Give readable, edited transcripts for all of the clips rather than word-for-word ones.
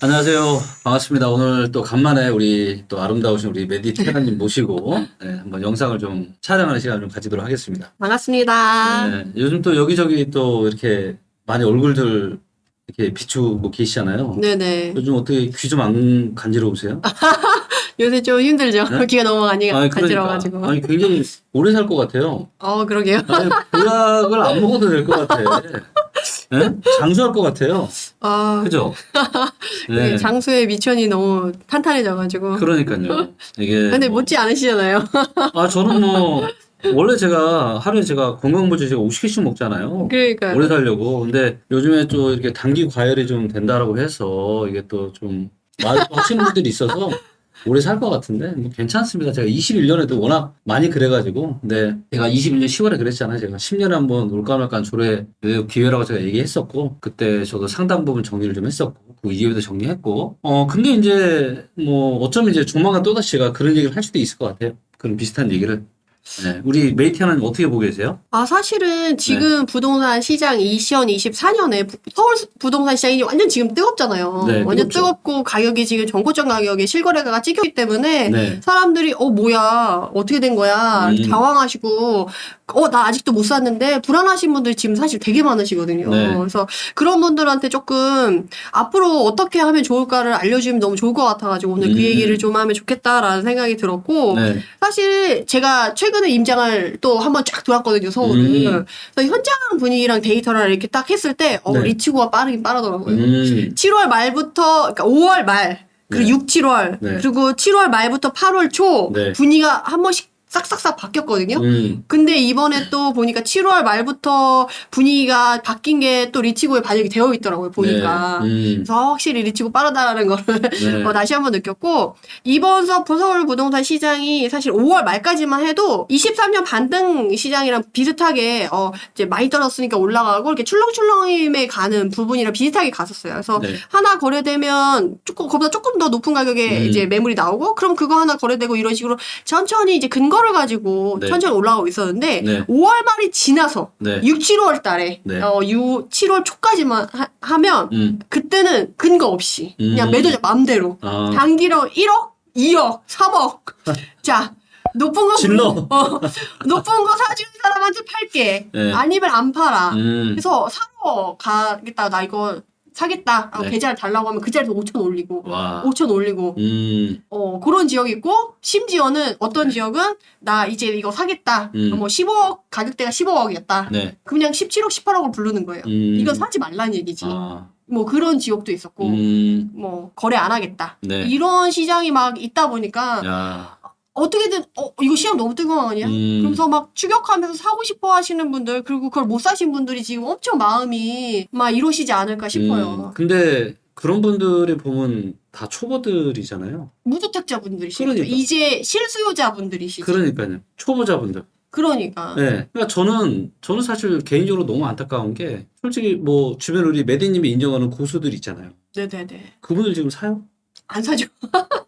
안녕하세요. 반갑습니다. 오늘 또 간만에 우리 또 아름다우신 우리 메디테라님 모시고 한번 영상을 좀 촬영하는 시간을 좀 가지도록 하겠습니다. 반갑습니다. 네, 요즘 또 여기저기 또 이렇게 많이 얼굴들 이렇게 비추고 계시잖아요. 네네. 요즘 어떻게 귀 좀 안 간지러우세요? 요새 좀 힘들죠? 네? 귀가 너무 많이 아니, 간지러워가지고. 아니, 굉장히 오래 살 것 같아요. 그러게요. 아니, 보약을 안 먹어도 될 것 같아. 네? 장수할 것 같아요. 그죠? 네. 장수의 미천이 너무 탄탄해져가지고. 그러니까요. 이게. 근데 못지 않으시잖아요. 저는 원래 하루에 제가 건강보조 제가 50개씩 먹잖아요. 그러니까요. 오래 살려고. 근데 요즘에 또 이렇게 단기 과열이 좀 된다라고 해서 이게 또 좀 하시는 분들이 있어서 오래 살 것 같은데 뭐 괜찮습니다. 제가 21년에도 워낙 많이 그래가지고. 근데 제가 21년 10월에 그랬잖아요. 제가 10년에 한번 올까 말까 조례 기회라고 제가 얘기했었고, 그때 저도 상당 부분 정리를 좀 했었고, 그 이후에도 정리했고. 근데 이제 뭐 어쩌면 이제 조만간 또다시 제가 그런 얘기를 할 수도 있을 것 같아요. 그런 비슷한 얘기를. 네. 우리 메이티 하나님 어떻게 보고 계세요? 사실은 지금 부동산 시장 2024년에 서울 부동산 시장이 완전 지금 뜨겁잖아요. 네, 완전 뜨겁죠. 뜨겁고 가격이 지금 전고점 가격에 실거래가가 찍혔기 때문에 네. 사람들이 뭐야 어떻게 된 거야 당황하시고 나 아직도 못 샀는데 불안하신 분들이 지금 사실 되게 많으시거든요. 네. 그래서 그런 분들한테 조금 앞으로 어떻게 하면 좋을까를 알려주면 너무 좋을 것 같아가지고 오늘 그 얘기를 좀 하면 좋겠다라는 생각이 들었고 네. 사실 제가 최근에 임장을 또 한번 쫙 돌았거든요, 서울을. 그래서 현장 분위기랑 데이터를 이렇게 딱 했을 때 네. 리치고가 빠르긴 빠르더라고요. 7월 7월 말부터 그러니까 5월 말 그리고 네. 6, 7월 네. 그리고 7월 말부터 8월 초 네. 분위기가 한 번씩 싹싹싹 바뀌었거든요. 근데 이번에 또 보니까 7월 말부터 분위기가 바뀐 게 또 리치고에 반영이 되어 있더라고요, 보니까. 네. 그래서 확실히 리치고 빠르다라는 거를 네. 다시 한번 느꼈고, 이번 서울 부동산 시장이 사실 5월 말까지만 해도 23년 반등 시장이랑 비슷하게 이제 많이 떨어졌으니까 올라가고 이렇게 출렁출렁임에 가는 부분이랑 비슷하게 갔었어요. 그래서 네. 하나 거래되면 그거보다 조금 더 높은 가격에 이제 매물이 나오고, 그럼 그거 하나 거래되고 이런 식으로 천천히 이제 근거를 가지고 네. 천천히 올라가고 있었는데 네. 5월 말이 지나서 네. 6, 7월 달에 네. 7월 초까지만 하면 그때는 근거 없이 그냥 매도자 맘대로 단기로 1억, 2억, 3억 자 높은 거 질러. 높은 거 사주는 사람한테 팔게. 네. 아니면 안 팔아. 그래서 사러 가겠다. 나 이거 사겠다. 네. 계좌를 달라고 하면 그 자리에서 5천 올리고 와. 5천 올리고 그런 지역이 있고, 심지어는 어떤 지역은 나 이제 이거 사겠다. 뭐 15억 가격대가 15억이었다. 네. 그냥 17억, 18억을 부르는 거예요. 이건 사지 말라는 얘기지. 뭐 그런 지역도 있었고, 뭐 거래 안 하겠다. 네. 이런 시장이 막 있다 보니까 야. 어떻게든 이거 시장 너무 뜨거운 거 아니야? 그러면서 막 추격하면서 사고 싶어 하시는 분들, 그리고 그걸 못 사신 분들이 지금 엄청 마음이 막 이러시지 않을까 싶어요. 근데 그런 분들이 보면 다 초보들이잖아요. 무주택자분들이시죠. 그러니까. 이제 실수요자분들이시죠. 그러니까요. 초보자분들. 그러니까. 네. 그러니까 저는 사실 개인적으로 너무 안타까운 게, 솔직히 뭐 주변 우리 매디님이 인정하는 고수들 있잖아요. 네네네. 그분들 지금 사요? 안 사죠.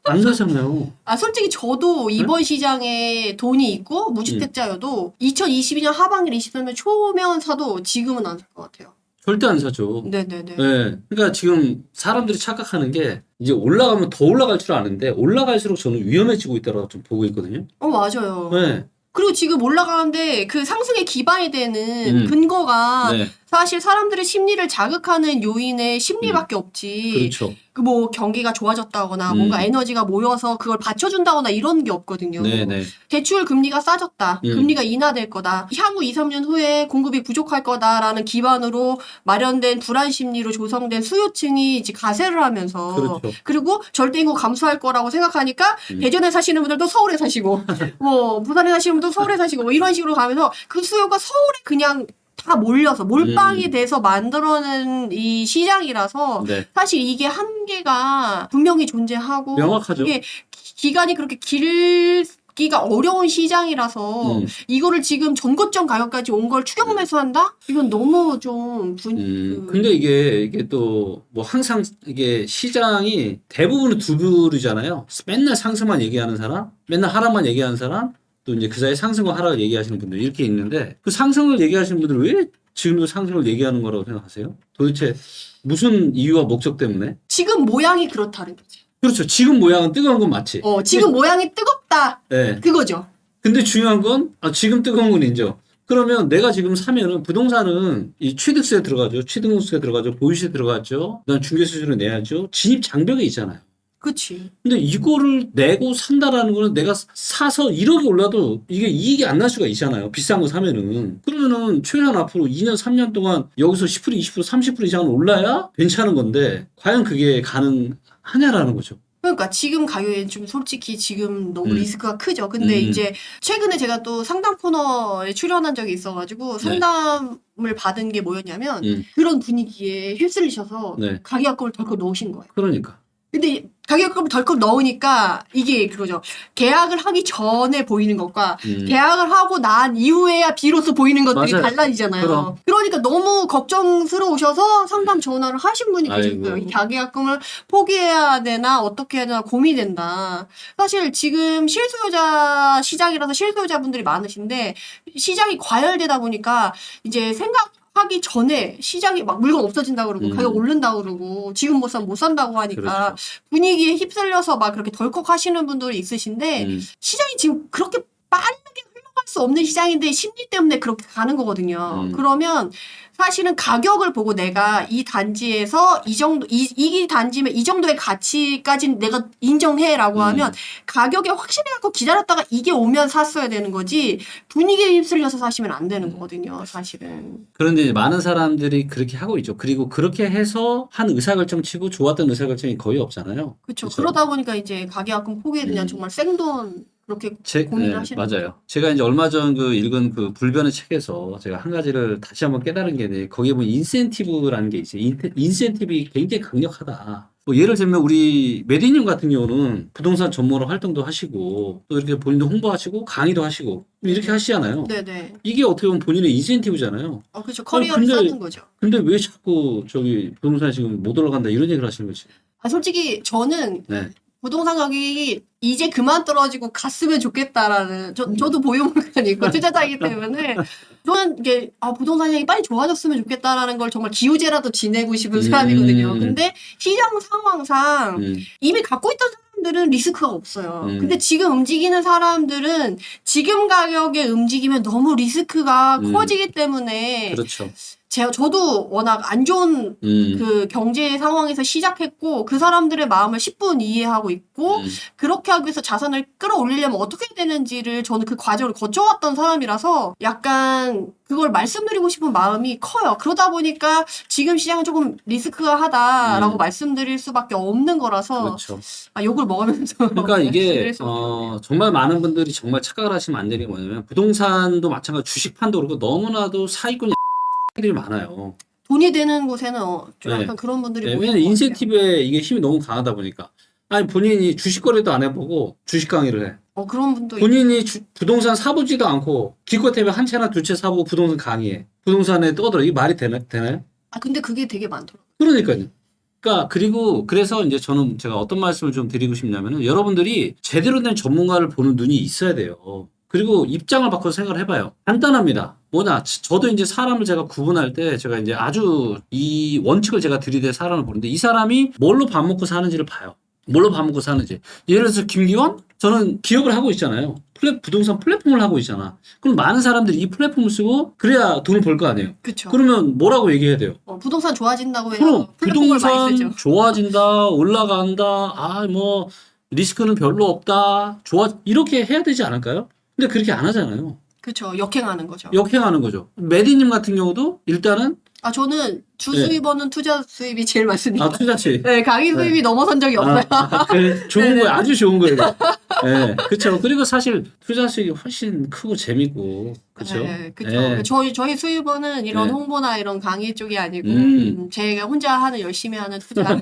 안 사잖아요. 솔직히 저도 이번 시장에 돈이 있고 무주택자여도 2022년 하반기 23년 초면 사도 지금은 안 살 것 같아요. 절대 안 사죠. 네네네. 네. 그러니까 지금 사람들이 착각하는 게, 이제 올라가면 더 올라갈 줄 아는데 올라갈수록 저는 위험해지고 있다고 좀 보고 있거든요. 맞아요. 네. 그리고 지금 올라가는데 그 상승의 기반이 되는 근거가 네. 사실 사람들의 심리를 자극하는 요인의 심리밖에 없지. 그렇죠. 뭐 경기가 좋아졌다거나 뭔가 에너지가 모여서 그걸 받쳐준다거나 이런 게 없거든요. 네네. 대출 금리가 싸졌다. 금리가 인하될 거다. 향후 2, 3년 후에 공급이 부족할 거다라는 기반으로 마련된 불안 심리로 조성된 수요층이 이제 가세를 하면서, 그렇죠. 그리고 절대 인구 감소할 거라고 생각하니까 대전에 사시는 분들도 서울에 사시고 뭐 부산에 사시는 분들도 서울에 사시고 뭐 이런 식으로 가면서 그 수요가 서울에 그냥 다 몰려서 몰빵이 돼서 만들어낸 이 시장이라서 네. 사실 이게 한계가 분명히 존재하고, 명확하죠. 이게 기간이 그렇게 길기가 어려운 시장이라서 이거를 지금 전고점 가격까지 온 걸 추격 매수한다? 이건 너무 좀 근데 이게 또 뭐 항상 이게 시장이 대부분은 두 부류잖아요. 맨날 상승만 얘기하는 사람, 맨날 하락만 얘기하는 사람, 또 이제 그 사이 상승과 하락을 얘기하시는 분들 이렇게 있는데, 그 상승을 얘기하시는 분들은 왜 지금도 상승을 얘기하는 거라고 생각하세요? 도대체 무슨 이유와 목적 때문에? 지금 모양이 그렇다는 거지. 그렇죠. 지금 모양은 뜨거운 건 맞지. 지금 모양이 뜨겁다. 네. 그거죠. 근데 중요한 건 지금 뜨거운 건 인정. 그러면 내가 지금 사면은 부동산은 이 취득세에 들어가죠. 취등록세에 들어가죠. 보유세에 들어가죠. 그다음 중개수수료 내야죠. 진입 장벽이 있잖아요. 그치. 근데 이거를 내고 산다라는 거는 내가 사서 1억이 올라도 이게 이익이 안 날 수가 있잖아요. 비싼 거 사면은. 그러면은 최소한 앞으로 2년, 3년 동안 여기서 10%, 20%, 30% 이상은 올라야 괜찮은 건데 과연 그게 가능하냐라는 거죠. 그러니까 지금 가격에 좀 솔직히 지금 너무 음. 리스크가 크죠. 근데 이제 최근에 제가 또 상담 코너에 출연한 적이 있어가지고 상담을 받은 게 뭐였냐면 그런 분위기에 휩쓸리셔서 네. 가계약금을 덜컥 넣으신 거예요. 그러니까. 근데 가계약금을 덜컥 넣으니까 이게 그거죠. 계약을 하기 전에 보이는 것과 계약을 하고 난 이후에야 비로소 보이는 것들이 맞아요. 달라지잖아요. 그럼. 그러니까 너무 걱정스러우셔서 상담 전화를 하신 분이 계셨어요. 아이고. 이 가계약금을 포기해야 되나 어떻게 해야 되나 고민된다. 사실 지금 실수요자 시장이라서 실수요자분들이 많으신데 시장이 과열되다 보니까 이제 하기 전에 시장이 막 물건 없어진다 그러고 가격 오른다 그러고 지금 못 사면 못 산다고 하니까 그렇죠. 분위기에 휩쓸려서 막 그렇게 덜컥 하시는 분들이 있으신데 시장이 지금 그렇게 빠르게 흘러갈 수 없는 시장인데 심리 때문에 그렇게 가는 거거든요. 그러면 사실은 가격을 보고 내가 이 단지에서 이 정도, 이 단지면 이 정도의 가치까지는 내가 인정해라고 하면 가격에 확신해갖고 기다렸다가 이게 오면 샀어야 되는 거지 분위기에 휩쓸려서 사시면 안 되는 거거든요, 사실은. 그런데 이제 많은 사람들이 그렇게 하고 있죠. 그리고 그렇게 해서 한 의사결정 치고 좋았던 의사결정이 거의 없잖아요. 그렇죠. 그쵸? 그러다 보니까 이제 가계약금 포기에 그냥 정말 생돈 그렇게 고민을 하시는 거죠. 맞아요. 제가 이제 얼마 전 그 읽은 그 불변의 책에서 제가 한 가지를 다시 한번 깨달은 게 있는데 거기에 보면 인센티브라는 게 있어요. 인센티브가 굉장히 강력하다. 뭐 예를 들면 우리 메디님 같은 경우는 부동산 전문으로 활동도 하시고 또 이렇게 본인도 홍보하시고 강의도 하시고 이렇게 하시잖아요. 네네. 이게 어떻게 보면 본인의 인센티브잖아요. 그렇죠. 커리어를 근데- 쌓는 거죠. 근데 왜 자꾸 저기 부동산 지금 못 올라간다 이런 얘기를 하시는 거지? 솔직히 저는 네. 부동산 가격이 이제 그만 떨어지고 갔으면 좋겠다라는 저도 보유물건이고 투자자이기 때문에 저는 이게 부동산 시장이 빨리 좋아졌으면 좋겠다라는 걸 정말 기우제라도 지내고 싶은 사람이거든요. 근데 시장 상황상 이미 갖고 있던 사람들은 리스크가 없어요. 근데 지금 움직이는 사람들은 지금 가격에 움직이면 너무 리스크가 커지기 때문에 그렇죠. 저도 워낙 안 좋은 그 경제 상황에서 시작했고 그 사람들의 마음을 10분 이해하고 있고 그렇게 하기 위해서 자산을 끌어올리려면 어떻게 해야 되는지를 저는 그 과정을 거쳐왔던 사람이라서 약간 그걸 말씀드리고 싶은 마음이 커요. 그러다 보니까 지금 시장은 조금 리스크가 하다라고 말씀드릴 수밖에 없는 거라서 그렇죠. 욕을 먹으면서 그러니까 이게 말씀드릴 수밖에 없네요. 정말 많은 분들이 정말 착각을 하시면 안 되는 게 뭐냐면 부동산도 마찬가지로 주식판도 그렇고 너무나도 사기꾼이 들이 많아요. 돈이 되는 곳에는 좀 네. 약간 그런 분들이 네, 모이는 왜냐면 것 같아요. 인센티브에 이게 힘이 너무 강하다 보니까. 아니 본인이 주식 거래도 안 해보고 주식 강의를 해. 그런 분도 본인이 부동산 사보지도 않고 기껏해면 한 채나 두 채 사보고 부동산 강의해. 부동산에 떠들어. 이게 말이 되나요? 근데 그게 되게 많더라고요. 그러니까요. 그러니까 그래서 이제 저는 제가 어떤 말씀을 좀 드리고 싶냐면은 여러분들이 제대로 된 전문가를 보는 눈이 있어야 돼요. 그리고 입장을 바꿔서 생각을 해봐요. 간단합니다. 뭐냐, 저도 이제 사람을 제가 구분할 때 제가 이제 아주 이 원칙을 제가 들이대 사람을 보는데 이 사람이 뭘로 밥 먹고 사는지를 봐요. 뭘로 밥 먹고 사는지. 예를 들어서 김기원? 저는 기업을 하고 있잖아요. 부동산 플랫폼을 하고 있잖아. 그럼 많은 사람들이 이 플랫폼을 쓰고 그래야 돈을 벌 거 아니에요. 그렇죠. 그러면 뭐라고 얘기해야 돼요? 부동산 좋아진다고 해서 그럼 플랫폼을 많이 쓰죠. 부동산 좋아진다, 올라간다, 뭐 리스크는 별로 없다, 이렇게 해야 되지 않을까요? 근데 그렇게 안 하잖아요. 그렇죠. 역행하는 거죠. 역행하는 거죠. 메디님 같은 경우도 일단은 저는 주 수입원은 투자 수입이 제일 많습니다. 투자치. 네, 강의 수입이 넘어선 적이 없어요. 좋은 거예요. 아주 좋은 거예요. 네, 그렇죠. 그리고 사실 투자 수익이 훨씬 크고 재밌고, 그렇죠. 네, 그렇죠. 저희 수입원은 이런 네. 홍보나 이런 강의 쪽이 아니고 제가 혼자 하는 열심히 하는 투자.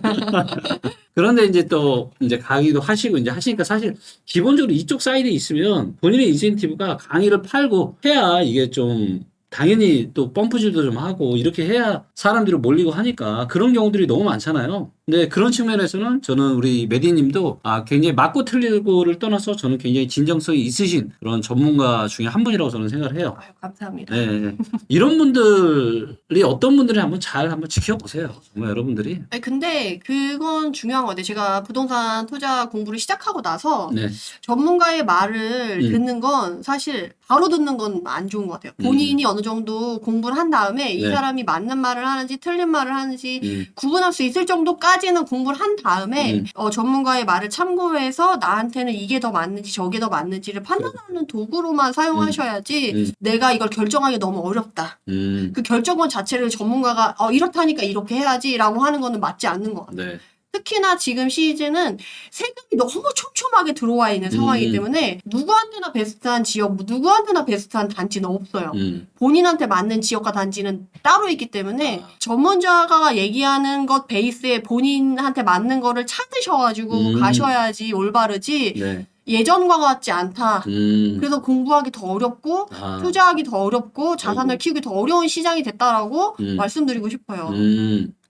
그런데 이제 또 이제 강의도 하시고 이제 하시니까 사실 기본적으로 이쪽 사이드에 있으면 본인의 인센티브가 강의를 팔고 해야 이게 좀 당연히 또 펌프질도 좀 하고 이렇게 해야 사람들이 몰리고 하니까 그런 경우들이 너무 많잖아요. 근데 그런 측면에서는 저는 우리 메디님도 굉장히 맞고 틀리고를 떠나서 저는 굉장히 진정성이 있으신 그런 전문가 중에 한 분이라고 저는 생각을 해요. 아유, 감사합니다. 네. 이런 분들이 어떤 분들이 한번 지켜보세요. 정말 여러분들이. 아니, 근데 그건 중요한 것 같아요. 제가 부동산 투자 공부를 시작하고 나서 네. 전문가의 말을 음. 듣는 건 사실 바로 듣는 건 안 좋은 것 같아요. 본인이 어느 정도 공부를 한 다음에 이 네. 사람이 맞는 말을 하는지 틀린 말을 하는지 음. 구분할 수 있을 정도까지는 공부를 한 다음에 음. 전문가의 말을 참고해서 나한테는 이게 더 맞는지 저게 더 맞는지를 판단하는 도구로만 사용하셔야지 음. 내가 이걸 결정하기 너무 어렵다. 그 결정권 자체를 전문가가 이렇다니까 이렇게 해야지라고 하는 거는 맞지 않는 것 같아요. 네. 특히나 지금 시즌은 세금이 너무 촘촘하게 들어와 있는 상황이기 때문에 누구한테나 베스트한 지역, 누구한테나 베스트한 단지는 없어요. 본인한테 맞는 지역과 단지는 따로 있기 때문에 전문가가 얘기하는 것 베이스에 본인한테 맞는 거를 찾으셔가지고 가셔야지 올바르지 네. 예전과 같지 않다. 음. 그래서 공부하기 더 어렵고 투자하기 더 어렵고 자산을 아이고. 키우기 더 어려운 시장이 됐다라고 말씀드리고 싶어요.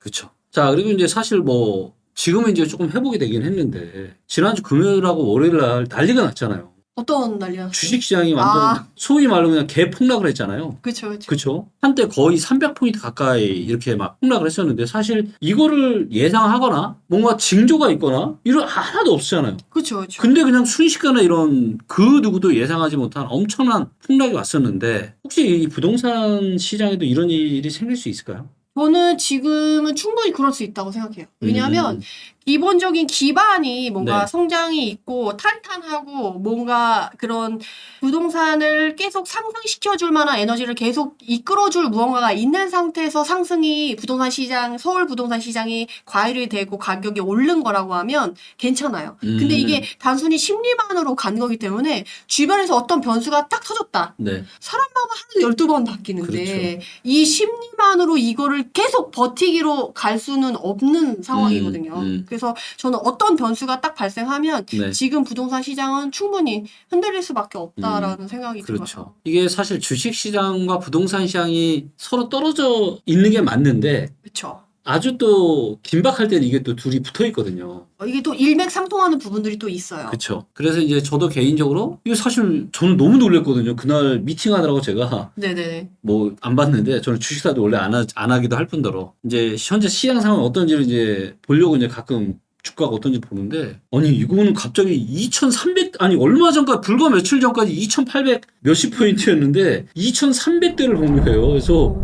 그쵸. 자, 그리고 이제 사실 뭐, 지금은 이제 조금 회복이 되긴 했는데, 지난주 금요일하고 월요일날 난리가 났잖아요. 어떤 난리야? 주식시장이 완전 소위 말로 그냥 개폭락을 했잖아요. 그쵸, 그쵸. 그쵸? 한때 거의 300포인트 가까이 이렇게 막 폭락을 했었는데, 사실 이거를 예상하거나 뭔가 징조가 있거나 이런 하나도 없었잖아요. 그쵸, 그쵸. 근데 그냥 순식간에 이런 그 누구도 예상하지 못한 엄청난 폭락이 왔었는데, 혹시 이 부동산 시장에도 이런 일이 생길 수 있을까요? 저는 지금은 충분히 그럴 수 있다고 생각해요. 왜냐하면 기본적인 기반이 뭔가 네. 성장이 있고 탄탄하고 뭔가 그런 부동산을 계속 상승시켜줄 만한 에너지를 계속 이끌어줄 무언가가 있는 상태에서 상승이 부동산 시장, 서울 부동산 시장이 과열이 되고 가격이 오른 거라고 하면 괜찮아요. 근데 이게 단순히 심리만으로 간 거기 때문에 주변에서 어떤 변수가 딱 터졌다. 네. 사람 마음은 하루에 12번 바뀌는데 그렇죠. 이 심리만으로 이거를 계속 버티기로 갈 수는 없는 상황이거든요. 그래서 저는 어떤 변수가 딱 발생하면 네. 지금 부동산 시장은 충분히 흔들릴 수밖에 없다라는 생각이 들어요. 그렇죠. 이게 사실 주식 시장과 부동산 시장이 서로 떨어져 있는 게 맞는데 그렇죠. 아주 또 긴박할 때는 이게 또 둘이 붙어 있거든요. 이게 또 일맥상통하는 부분들이 또 있어요. 그렇죠. 그래서 이제 저도 개인적으로 이거 사실 저는 너무 놀랐거든요. 그날 미팅하느라고 제가 네네. 뭐 안 봤는데 저는 주식사도 원래 안 하기도 할 뿐더러 이제 현재 시장 상황 어떤지를 이제 보려고 이제 가끔 주가가 어떤지 보는데 아니 이거는 갑자기 2,300 아니 얼마 전까지 불과 며칠 전까지 2,800 몇십 포인트였는데 2,300대를 본 거예요. 그래서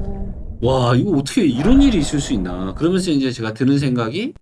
와 이거 어떻게 이런 일이 있을 수 있나 그러면서 이제 제가 드는 생각이